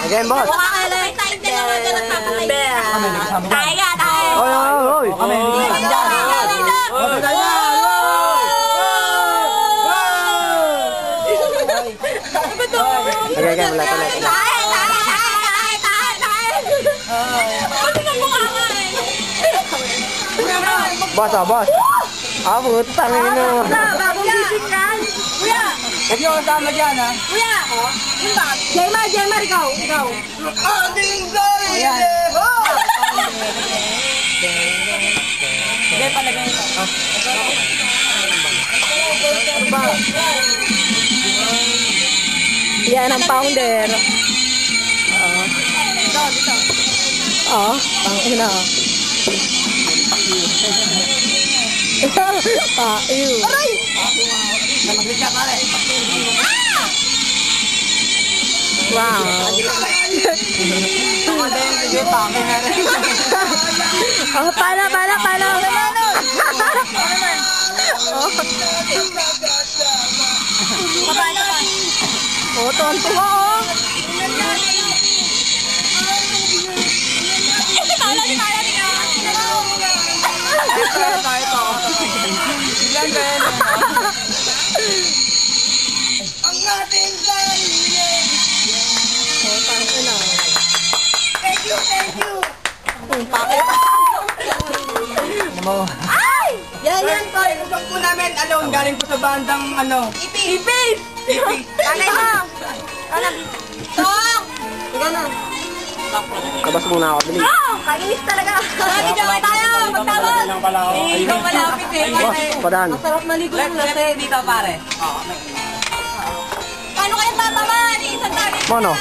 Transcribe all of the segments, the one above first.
Again, boss. Tayo. Oy. Again, wala. Boss. Putang ina. Kuya! Huwag niyo kasama dyan, ha? Kuya! Yung ba? Jemar, ikaw. Ating sorry! Ayan. Sige, palagay ito. Ano ba? Yan ang founder. Dito. Ang ina. Pakiw. Aray! Maglit ka, pare. Wow. Pala. Tonto. Ito. Bigyan ka yan. Ang ating sarili. Thank you. Pakit. Ay! Yan po. Usap po namin, galing po sa bandang, Ipis! Kanay mo! Tong! Ikaw na. Kabas muna ako, bilis. Kaginis talaga. Video kayo tayo. Magtapos. Ikaw malapit eh. Boss, padaan. Masarap maligo yung lasing. dito, pare. Paano kayo tataman? Isang target. Mono.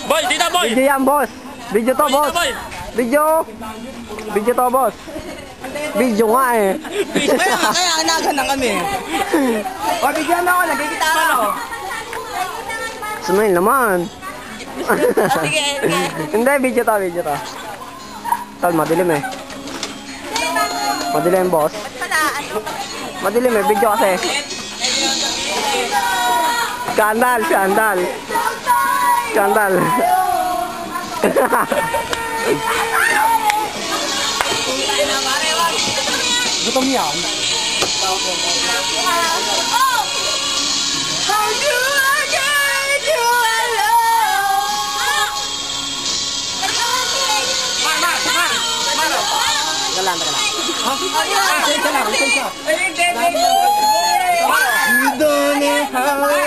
Boy, dito boy! Video yan, boss. Video to, boss. Boy! Video to, boss. Video nga eh. Kaya naganang kami. O, bigyan mo ako, nagkikita ako. Smile naman. Sige. Hindi, video to. Tal, madilim eh. Madilim, boss. Madilim eh, video kasi. Skandal. Gutom yan. Tagalan.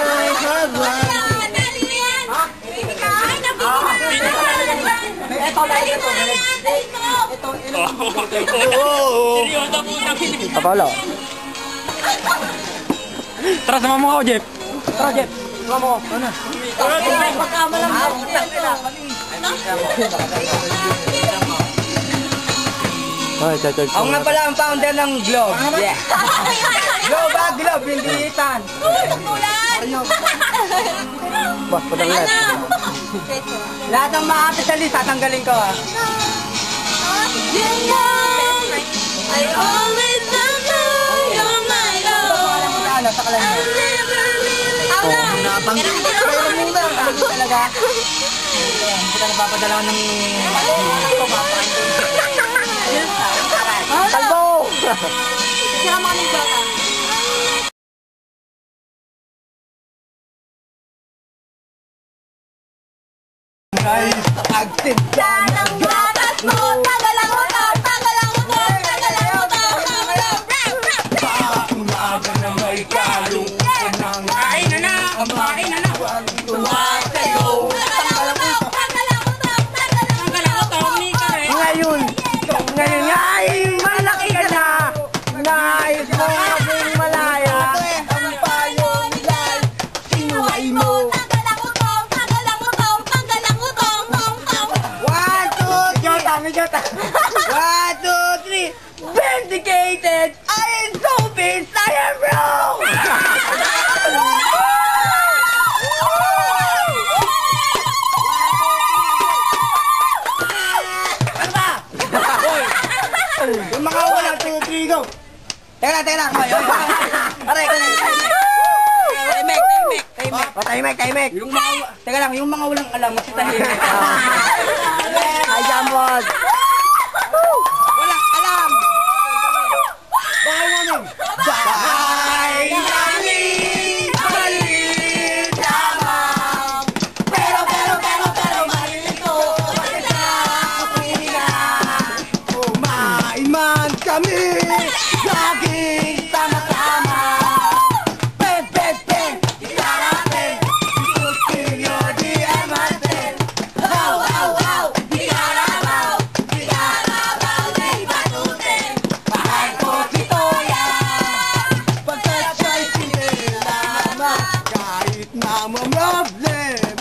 Apalo. Tara, sama mo ako, Jeff. Tara, Jeff. Sama mo. Ano? Ay, chay. Ako nga pala ang founder ng Globe. Yeah. Globe, hindi itan. Boss, padang lahat. Lahat ng maapit sa list, tatanggalin ko, ha. I always know you're my love. Sa kalan mo. Nabanggit ko talaga. Hindi ka napapadala ng... Talbo! Sira mo kaming bata. Active Yan ang batas mo. Tagal ang utang. Umaga na may kalungkot ng kain na na. Tuwa sa'yo. Ngayon nga ay malaki ka na. Nais mo maging malaya. Ang payo nila'y sinuway mo. 1, 2, 3. Vindicated! I am so pissed! I am wrong! Ano ba? Yung mga 1, 2, 3, go! Teka lang. Aray, Tay Mek. tahimik. Yung mga, teka lang, yung mga walang alam, matitahimik. Ay, Jambot. Walang alam! Bakit namin? Bahay namin, maliit lamang. Pero malilito, Kumain man kami, laging tama-tama. Pen, ikarapin, ikutinyo di amatin. Wow, di karabaw, di batutin. Mahal ko si Toya, pagkat siya'y sinilama. Kahit na mamroblem,